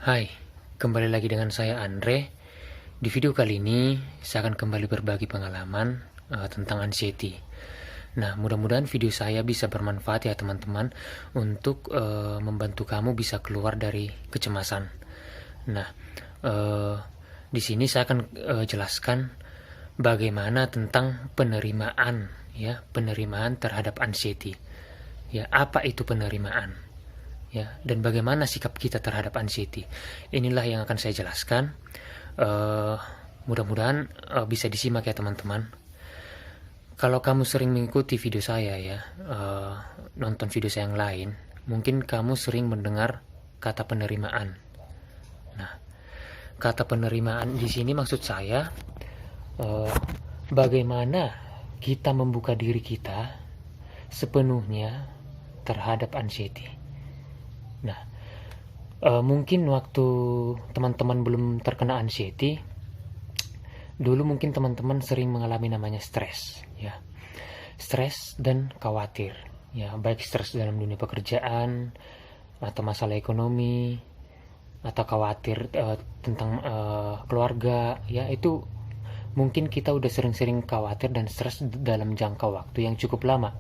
Hai, kembali lagi dengan saya Andre. Di video kali ini, saya akan kembali berbagi pengalaman tentang anxiety. Nah, mudah-mudahan video saya bisa bermanfaat ya teman-teman untuk membantu kamu bisa keluar dari kecemasan. Nah, di sini saya akan jelaskan bagaimana tentang penerimaan ya, penerimaan terhadap anxiety. Ya, apa itu penerimaan? Ya, dan bagaimana sikap kita terhadap anxiety. Inilah yang akan saya jelaskan. Mudah-mudahan bisa disimak ya teman-teman. Kalau kamu sering mengikuti video saya ya, nonton video saya yang lain, mungkin kamu sering mendengar kata penerimaan. Nah, kata penerimaan di sini maksud saya bagaimana kita membuka diri kita sepenuhnya terhadap anxiety. Nah, mungkin waktu teman-teman belum terkena anxiety, dulu mungkin teman-teman sering mengalami namanya stres, ya. Stres dan khawatir, ya, baik stres dalam dunia pekerjaan atau masalah ekonomi atau khawatir tentang keluarga, ya, itu mungkin kita udah sering-sering khawatir dan stres dalam jangka waktu yang cukup lama.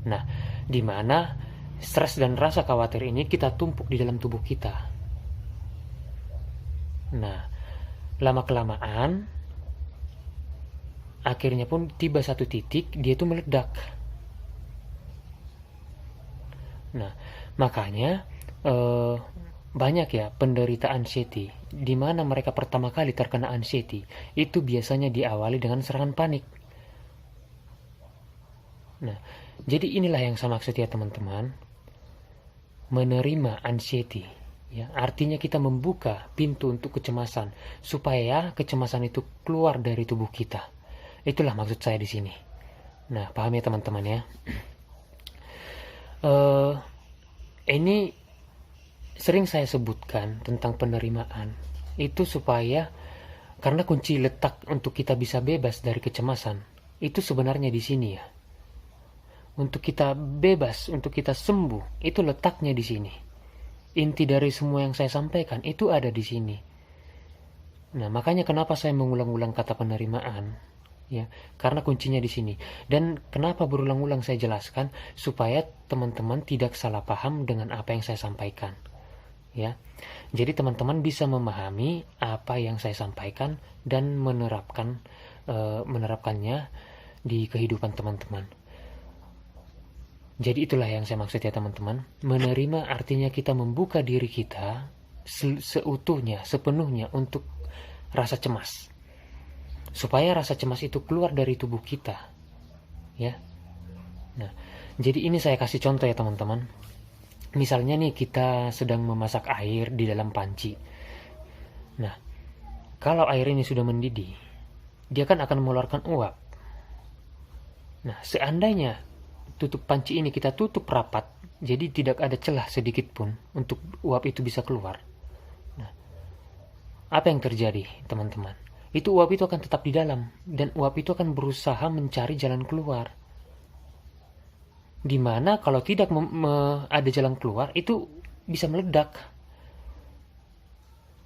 Nah, di mana stres dan rasa khawatir ini kita tumpuk di dalam tubuh kita. Nah, lama-kelamaan akhirnya pun tiba satu titik dia itu meledak. Nah, makanya banyak ya penderita anxiety di mana mereka pertama kali terkena anxiety itu biasanya diawali dengan serangan panik. Nah, jadi inilah yang saya maksud ya teman-teman. Menerima anxiety, ya, artinya kita membuka pintu untuk kecemasan supaya kecemasan itu keluar dari tubuh kita. Itulah maksud saya di sini. Nah, paham ya teman-teman ya. Ini sering saya sebutkan tentang penerimaan itu supaya karena kunci letak untuk kita bisa bebas dari kecemasan itu sebenarnya di sini ya. Untuk kita bebas, untuk kita sembuh, itu letaknya di sini. Inti dari semua yang saya sampaikan itu ada di sini. Nah, makanya kenapa saya mengulang-ulang kata penerimaan, ya, karena kuncinya di sini. Dan kenapa berulang-ulang saya jelaskan supaya teman-teman tidak salah paham dengan apa yang saya sampaikan, ya. Jadi teman-teman bisa memahami apa yang saya sampaikan dan menerapkannya di kehidupan teman-teman. Jadi itulah yang saya maksud ya teman-teman. Menerima artinya kita membuka diri kita seutuhnya, sepenuhnya untuk rasa cemas. Supaya rasa cemas itu keluar dari tubuh kita. Ya. Nah, jadi ini saya kasih contoh ya teman-teman. Misalnya nih kita sedang memasak air di dalam panci. Nah, kalau air ini sudah mendidih, dia kan akan mengeluarkan uap. Nah, seandainya tutup panci ini kita tutup rapat, jadi tidak ada celah sedikit pun untuk uap itu bisa keluar. Nah, apa yang terjadi teman-teman? Itu uap itu akan tetap di dalam dan uap itu akan berusaha mencari jalan keluar. Dimana kalau tidak ada jalan keluar itu bisa meledak.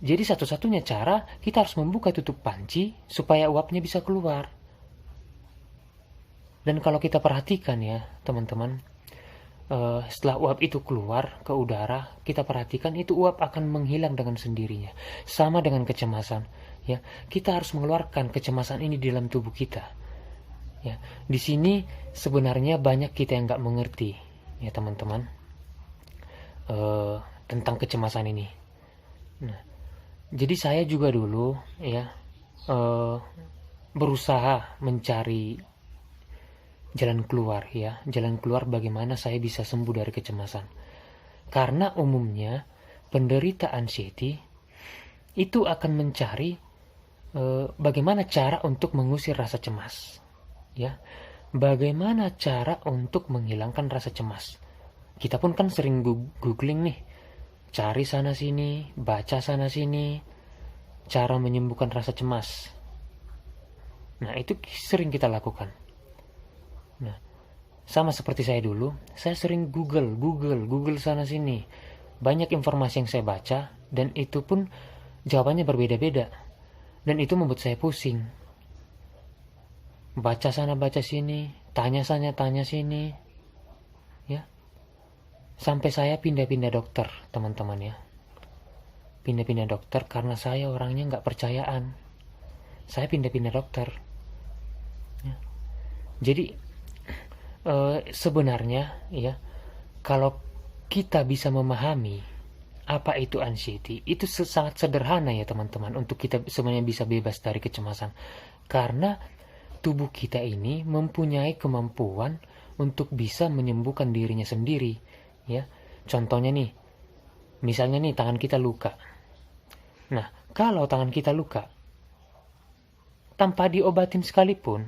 Jadi satu-satunya cara kita harus membuka tutup panci supaya uapnya bisa keluar. Dan kalau kita perhatikan ya teman-teman, setelah uap itu keluar ke udara, kita perhatikan itu uap akan menghilang dengan sendirinya. Sama dengan kecemasan, ya, kita harus mengeluarkan kecemasan ini di dalam tubuh kita. Ya, di sini sebenarnya banyak kita yang nggak mengerti, ya teman-teman, tentang kecemasan ini. Nah, jadi saya juga dulu ya berusaha mencari jalan keluar ya, jalan keluar bagaimana saya bisa sembuh dari kecemasan. Karena umumnya penderita anxiety itu akan mencari bagaimana cara untuk mengusir rasa cemas. Ya. Bagaimana cara untuk menghilangkan rasa cemas. Kita pun kan sering googling nih, cari sana sini, baca sana sini, cara menyembuhkan rasa cemas. Nah, itu sering kita lakukan. Nah, sama seperti saya dulu, saya sering Google sana sini. Banyak informasi yang saya baca, dan itu pun jawabannya berbeda-beda, dan itu membuat saya pusing. Baca sana baca sini, tanya sana tanya sini, ya, sampai saya pindah-pindah dokter, teman-teman ya. Pindah-pindah dokter karena saya orangnya nggak percayaan. Saya pindah-pindah dokter, ya. Jadi sebenarnya ya, kalau kita bisa memahami apa itu anxiety, itu sangat sederhana ya teman-teman, untuk kita sebenarnya bisa bebas dari kecemasan. Karena tubuh kita ini mempunyai kemampuan untuk bisa menyembuhkan dirinya sendiri, ya. Contohnya nih, misalnya nih tangan kita luka. Nah, kalau tangan kita luka, tanpa diobatin sekalipun,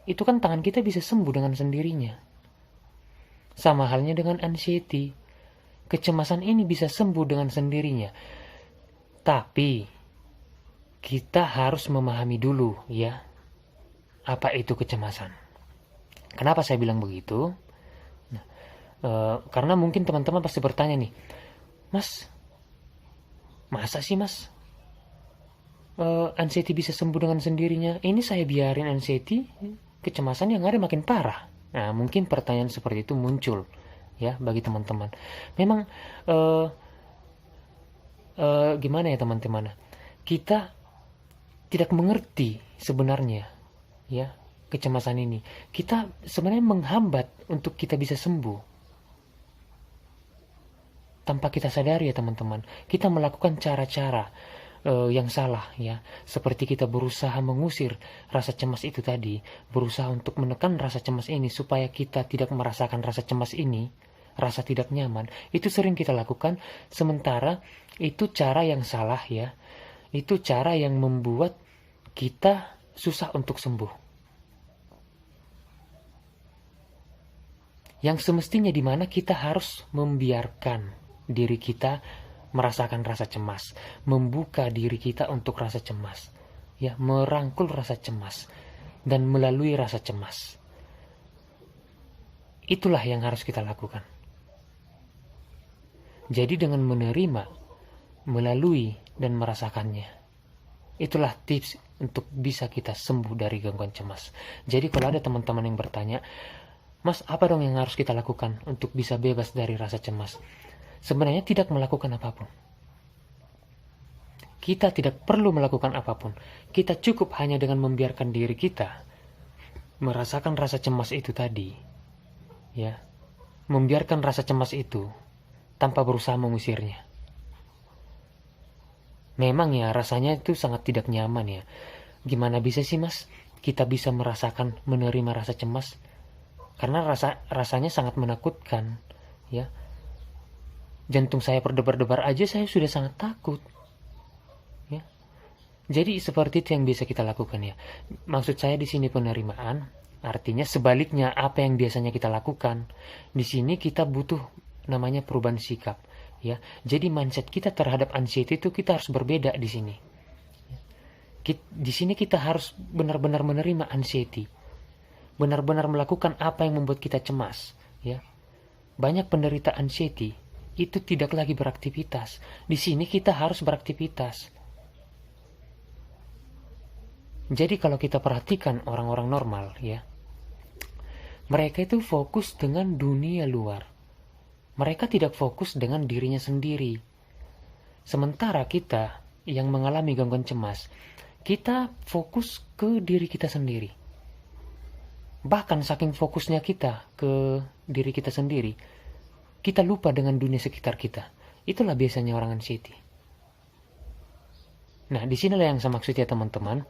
itu kan tangan kita bisa sembuh dengan sendirinya. Sama halnya dengan anxiety. Kecemasan ini bisa sembuh dengan sendirinya. Tapi, kita harus memahami dulu ya, apa itu kecemasan. Kenapa saya bilang begitu? Nah, karena mungkin teman-teman pasti bertanya nih, Mas, masa sih Mas anxiety bisa sembuh dengan sendirinya? Ini saya biarin anxiety, kecemasan yang ada makin parah. Nah, mungkin pertanyaan seperti itu muncul ya bagi teman-teman. Memang gimana ya teman-teman? Kita tidak mengerti sebenarnya ya kecemasan ini. Kita sebenarnya menghambat untuk kita bisa sembuh. Tanpa kita sadari ya teman-teman, kita melakukan cara-cara yang salah ya, seperti kita berusaha mengusir rasa cemas itu tadi, berusaha untuk menekan rasa cemas ini supaya kita tidak merasakan rasa cemas ini, rasa tidak nyaman. Itu sering kita lakukan, sementara itu cara yang salah ya, itu cara yang membuat kita susah untuk sembuh. Yang semestinya dimana kita harus membiarkan diri kita merasakan rasa cemas, membuka diri kita untuk rasa cemas, ya, merangkul rasa cemas dan melalui rasa cemas. Itulah yang harus kita lakukan. Jadi dengan menerima, melalui dan merasakannya, itulah tips untuk bisa kita sembuh dari gangguan cemas. Jadi kalau ada teman-teman yang bertanya, Mas, apa dong yang harus kita lakukan untuk bisa bebas dari rasa cemas? Sebenarnya tidak melakukan apapun. Kita tidak perlu melakukan apapun. Kita cukup hanya dengan membiarkan diri kita merasakan rasa cemas itu tadi. Ya. Membiarkan rasa cemas itu tanpa berusaha mengusirnya. Memang ya rasanya itu sangat tidak nyaman ya. Gimana bisa sih Mas kita bisa merasakan, menerima rasa cemas? Karena rasanya sangat menakutkan ya. Jantung saya berdebar-debar aja saya sudah sangat takut. Ya. Jadi seperti itu yang bisa kita lakukan ya. Maksud saya di sini penerimaan, artinya sebaliknya apa yang biasanya kita lakukan. Di sini kita butuh namanya perubahan sikap ya. Jadi mindset kita terhadap anxiety itu kita harus berbeda di sini. Di sini kita harus benar-benar menerima anxiety. Benar-benar melakukan apa yang membuat kita cemas ya. Banyak penderita anxiety itu tidak lagi beraktivitas. Di sini kita harus beraktivitas. Jadi kalau kita perhatikan orang-orang normal ya, mereka itu fokus dengan dunia luar. Mereka tidak fokus dengan dirinya sendiri. Sementara kita yang mengalami gangguan cemas, kita fokus ke diri kita sendiri. Bahkan saking fokusnya kita ke diri kita sendiri, kita lupa dengan dunia sekitar kita. Itulah biasanya orang anxiety. Nah, disinilah yang saya maksud ya teman-teman.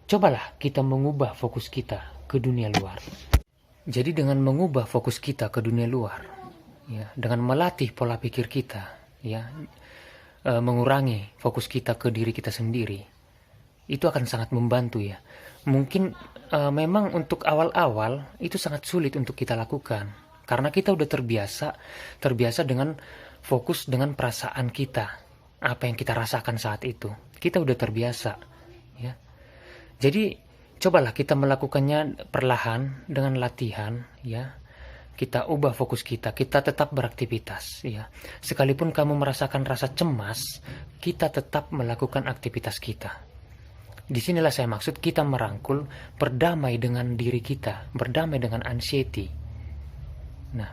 Cobalah kita mengubah fokus kita ke dunia luar. Jadi dengan mengubah fokus kita ke dunia luar, ya, dengan melatih pola pikir kita, ya, mengurangi fokus kita ke diri kita sendiri, itu akan sangat membantu ya. Mungkin memang untuk awal-awal itu sangat sulit untuk kita lakukan karena kita udah terbiasa dengan fokus dengan perasaan kita, apa yang kita rasakan saat itu. Kita udah terbiasa ya. Jadi cobalah kita melakukannya perlahan dengan latihan ya. kita ubah fokus kita tetap beraktivitas ya. Sekalipun kamu merasakan rasa cemas, kita tetap melakukan aktivitas kita. Disinilah saya maksud kita merangkul, berdamai dengan diri kita, berdamai dengan anxiety. Nah,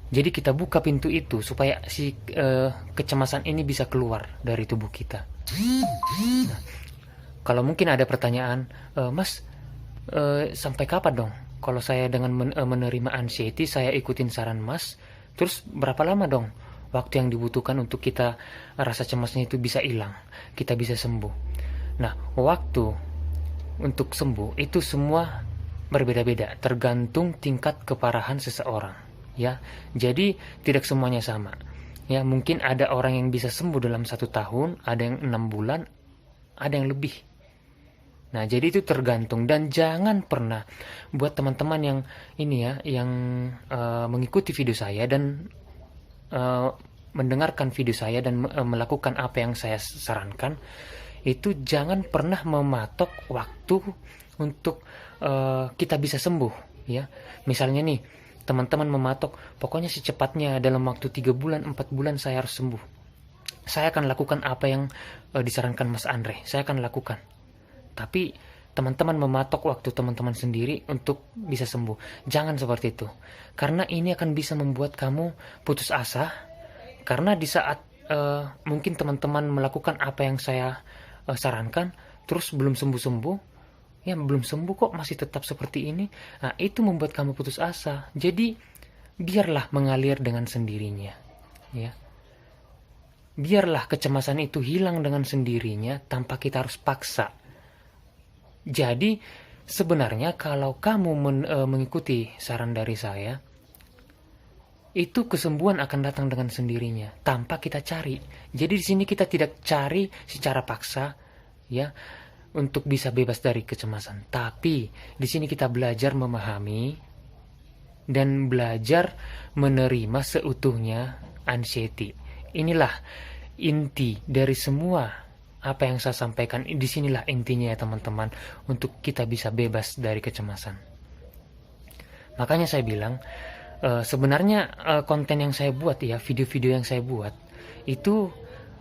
jadi kita buka pintu itu supaya si kecemasan ini bisa keluar dari tubuh kita. Nah, kalau mungkin ada pertanyaan, Mas, sampai kapan dong? Kalau saya dengan menerima anxiety, saya ikutin saran Mas, terus berapa lama dong waktu yang dibutuhkan untuk kita rasa cemasnya itu bisa hilang, kita bisa sembuh? Nah, waktu untuk sembuh itu semua berbeda-beda, tergantung tingkat keparahan seseorang, ya. Jadi tidak semuanya sama. Ya, mungkin ada orang yang bisa sembuh dalam 1 tahun, ada yang 6 bulan, ada yang lebih. Nah, jadi itu tergantung, dan jangan pernah buat teman-teman yang ini ya, yang mengikuti video saya dan mendengarkan video saya dan melakukan apa yang saya sarankan, itu jangan pernah mematok waktu untuk kita bisa sembuh ya. Misalnya nih, teman-teman mematok pokoknya secepatnya dalam waktu 3 bulan 4 bulan saya harus sembuh, saya akan lakukan apa yang disarankan Mas Andre, saya akan lakukan. Tapi teman-teman mematok waktu teman-teman sendiri untuk bisa sembuh, jangan seperti itu, karena ini akan bisa membuat kamu putus asa. Karena di saat mungkin teman-teman melakukan apa yang saya sarankan, terus belum sembuh-sembuh, ya belum sembuh kok masih tetap seperti ini, nah itu membuat kamu putus asa. Jadi biarlah mengalir dengan sendirinya ya, biarlah kecemasan itu hilang dengan sendirinya tanpa kita harus paksa. Jadi sebenarnya kalau kamu mengikuti saran dari saya, itu kesembuhan akan datang dengan sendirinya tanpa kita cari. Jadi di sini kita tidak cari secara paksa ya untuk bisa bebas dari kecemasan. Tapi di sini kita belajar memahami dan belajar menerima seutuhnya anxiety. Inilah inti dari semua apa yang saya sampaikan. Disinilah intinya ya teman-teman, untuk kita bisa bebas dari kecemasan. Makanya saya bilang, sebenarnya konten yang saya buat ya, video-video yang saya buat itu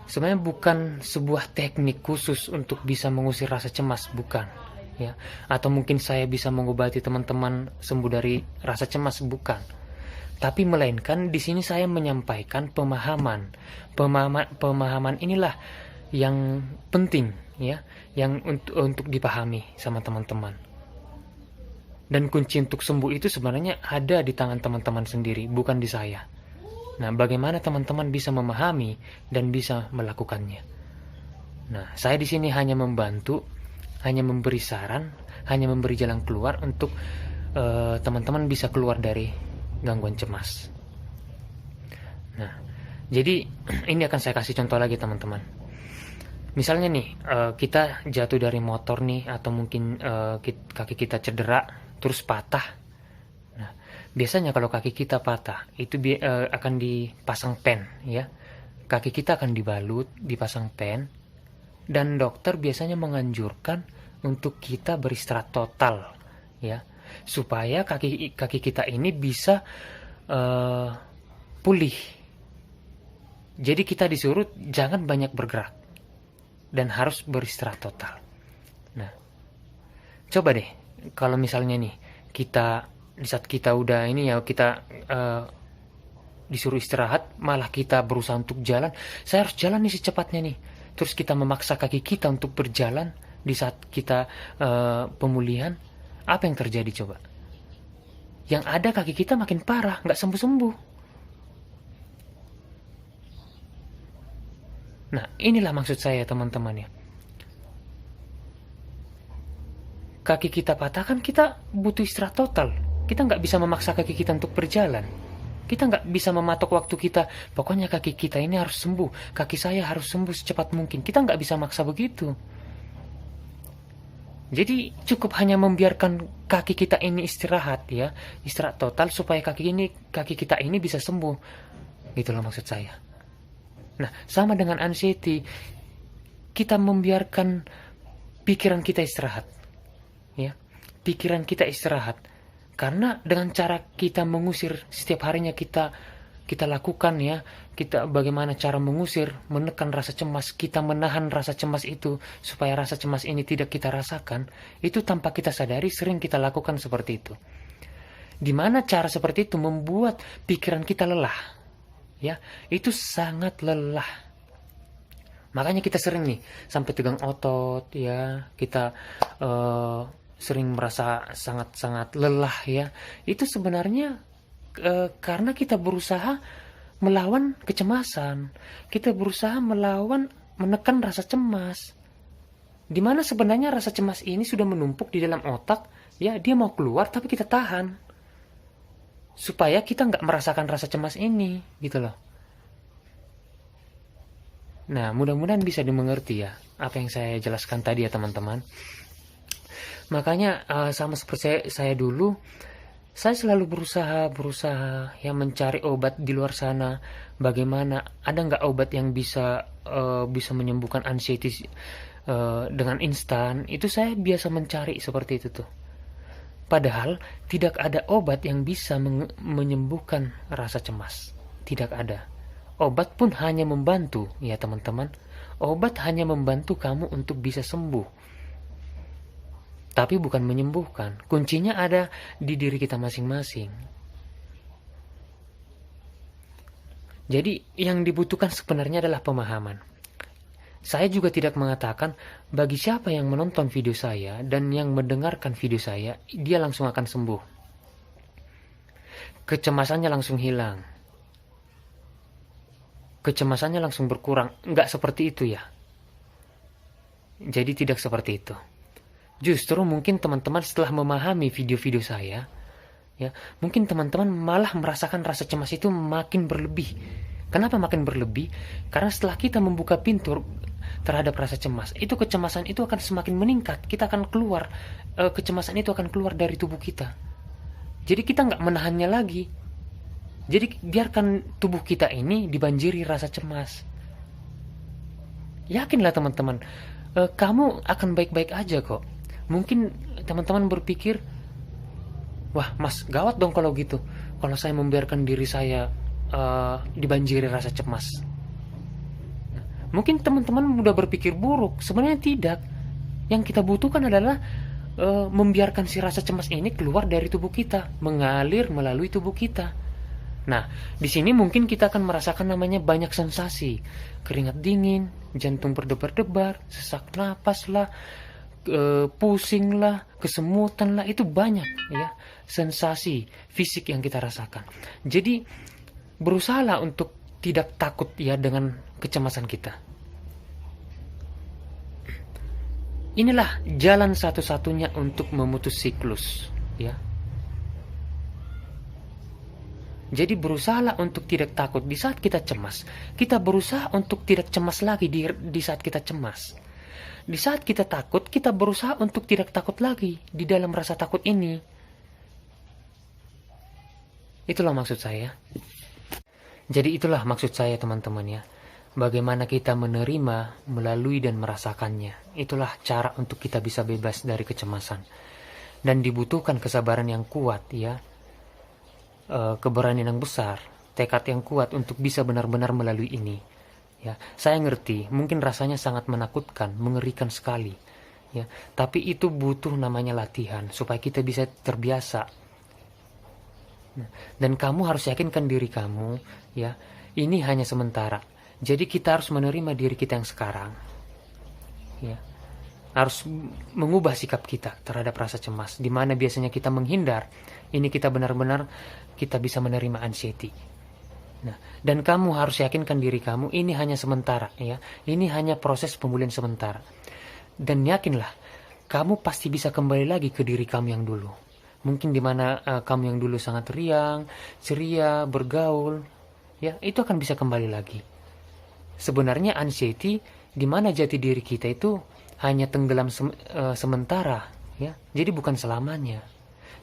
sebenarnya bukan sebuah teknik khusus untuk bisa mengusir rasa cemas, bukan ya, atau mungkin saya bisa mengobati teman-teman sembuh dari rasa cemas, bukan. Tapi melainkan di sini saya menyampaikan pemahaman inilah yang penting ya, yang untuk dipahami sama teman-teman. Dan kunci untuk sembuh itu sebenarnya ada di tangan teman-teman sendiri, bukan di saya. Nah, bagaimana teman-teman bisa memahami dan bisa melakukannya? Nah, saya di sini hanya membantu, hanya memberi saran, hanya memberi jalan keluar untuk teman-teman bisa keluar dari gangguan cemas. Nah, jadi ini akan saya kasih contoh lagi teman-teman. Misalnya nih, kita jatuh dari motor nih, atau mungkin kaki kita cedera terus patah. Nah, biasanya kalau kaki kita patah itu akan dipasang pen ya. Kaki kita akan dibalut, dipasang pen, dan dokter biasanya menganjurkan untuk kita beristirahat total ya, supaya kaki kita ini bisa pulih. Jadi kita disuruh jangan banyak bergerak dan harus beristirahat total. Nah, coba deh kalau misalnya nih kita di saat kita udah ini ya, kita disuruh istirahat, malah kita berusaha untuk jalan. Saya harus jalan nih secepatnya nih. Terus kita memaksa kaki kita untuk berjalan di saat kita pemulihan. Apa yang terjadi coba? Yang ada kaki kita makin parah, nggak sembuh-sembuh. Nah, inilah maksud saya teman-teman ya. Kaki kita patah kan kita butuh istirahat total. Kita nggak bisa memaksa kaki kita untuk berjalan. Kita nggak bisa mematok waktu kita, pokoknya kaki kita ini harus sembuh, kaki saya harus sembuh secepat mungkin. Kita nggak bisa maksa begitu. Jadi cukup hanya membiarkan kaki kita ini istirahat ya, istirahat total supaya kaki kita ini bisa sembuh. Gitulah maksud saya. Nah, sama dengan anxiety, kita membiarkan pikiran kita istirahat. Ya, pikiran kita istirahat. Karena dengan cara kita mengusir setiap harinya kita lakukan ya, kita bagaimana cara mengusir, menekan rasa cemas, kita menahan rasa cemas itu supaya rasa cemas ini tidak kita rasakan, itu tanpa kita sadari sering kita lakukan seperti itu. Dimana cara seperti itu membuat pikiran kita lelah, ya, itu sangat lelah. Makanya kita sering nih sampai tegang otot, ya, kita sering merasa sangat-sangat lelah, ya. Itu sebenarnya karena kita berusaha melawan kecemasan, kita berusaha menekan rasa cemas, dimana sebenarnya rasa cemas ini sudah menumpuk di dalam otak, ya, dia mau keluar tapi kita tahan supaya kita nggak merasakan rasa cemas ini, gitu loh. Nah, mudah-mudahan bisa dimengerti ya apa yang saya jelaskan tadi ya teman-teman. Makanya sama seperti saya dulu, saya selalu berusaha ya mencari obat di luar sana. Bagaimana, ada nggak obat yang bisa menyembuhkan anxiety dengan instan? Itu saya biasa mencari seperti itu tuh. Padahal tidak ada obat yang bisa menyembuhkan rasa cemas. Tidak ada. Obat pun hanya membantu ya teman-teman. Obat hanya membantu kamu untuk bisa sembuh, tapi bukan menyembuhkan. Kuncinya ada di diri kita masing-masing. Jadi yang dibutuhkan sebenarnya adalah pemahaman. Saya juga tidak mengatakan bagi siapa yang menonton video saya dan yang mendengarkan video saya, dia langsung akan sembuh. Kecemasannya langsung hilang. Kecemasannya langsung berkurang. Enggak seperti itu ya. Jadi tidak seperti itu. Justru mungkin teman-teman setelah memahami video-video saya, ya, mungkin teman-teman malah merasakan rasa cemas itu makin berlebih. Kenapa makin berlebih? Karena setelah kita membuka pintu terhadap rasa cemas, itu kecemasan itu akan semakin meningkat. Kita akan keluar, kecemasan itu akan keluar dari tubuh kita. Jadi kita nggak menahannya lagi. Jadi biarkan tubuh kita ini dibanjiri rasa cemas. Yakinlah teman-teman, kamu akan baik-baik aja kok. Mungkin teman-teman berpikir, wah mas, gawat dong kalau gitu, kalau saya membiarkan diri saya dibanjiri rasa cemas. Mungkin teman-teman udah berpikir buruk. Sebenarnya tidak. Yang kita butuhkan adalah membiarkan si rasa cemas ini keluar dari tubuh kita, mengalir melalui tubuh kita. Nah, di sini mungkin kita akan merasakan namanya banyak sensasi, keringat dingin, jantung berdebar-debar, sesak napas lah, pusing lah, kesemutan lah, itu banyak ya sensasi fisik yang kita rasakan. Jadi berusahalah untuk tidak takut ya dengan kecemasan kita. Inilah jalan satu-satunya untuk memutus siklus ya. Jadi berusahalah untuk tidak takut di saat kita cemas. Kita berusaha untuk tidak cemas lagi di saat kita cemas. Di saat kita takut, kita berusaha untuk tidak takut lagi di dalam rasa takut ini. Itulah maksud saya. Jadi itulah maksud saya teman-teman ya. Bagaimana kita menerima, melalui dan merasakannya. Itulah cara untuk kita bisa bebas dari kecemasan. Dan dibutuhkan kesabaran yang kuat ya. Keberanian yang besar, tekad yang kuat untuk bisa benar-benar melalui ini. Ya, saya ngerti, mungkin rasanya sangat menakutkan, mengerikan sekali. Ya, tapi itu butuh namanya latihan supaya kita bisa terbiasa. Dan kamu harus yakinkan diri kamu, ya, ini hanya sementara. Jadi kita harus menerima diri kita yang sekarang. Ya. Harus mengubah sikap kita terhadap rasa cemas, di mana biasanya kita menghindar. Ini kita benar-benar kita bisa menerima anxiety. Nah, dan kamu harus yakinkan diri kamu ini hanya sementara ya. Ini hanya proses pemulihan sementara. Dan yakinlah kamu pasti bisa kembali lagi ke diri kamu yang dulu. Mungkin di mana kamu yang dulu sangat riang, ceria, bergaul, ya, itu akan bisa kembali lagi. Sebenarnya anxiety di mana jati diri kita itu hanya tenggelam sementara ya. Jadi bukan selamanya.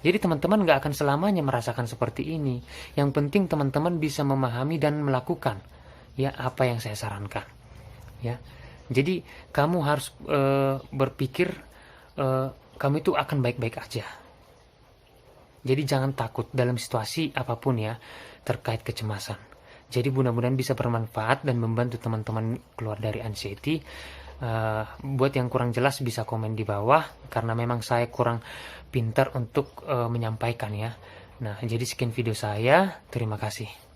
Jadi teman-teman gak akan selamanya merasakan seperti ini. Yang penting teman-teman bisa memahami dan melakukan ya apa yang saya sarankan. Ya, jadi kamu harus berpikir kamu itu akan baik-baik aja. Jadi jangan takut dalam situasi apapun ya terkait kecemasan. Jadi mudah-mudahan bisa bermanfaat dan membantu teman-teman keluar dari anxiety. Buat yang kurang jelas bisa komen di bawah, karena memang saya kurang pintar untuk menyampaikan ya. Nah, jadi sekian video saya. Terima kasih.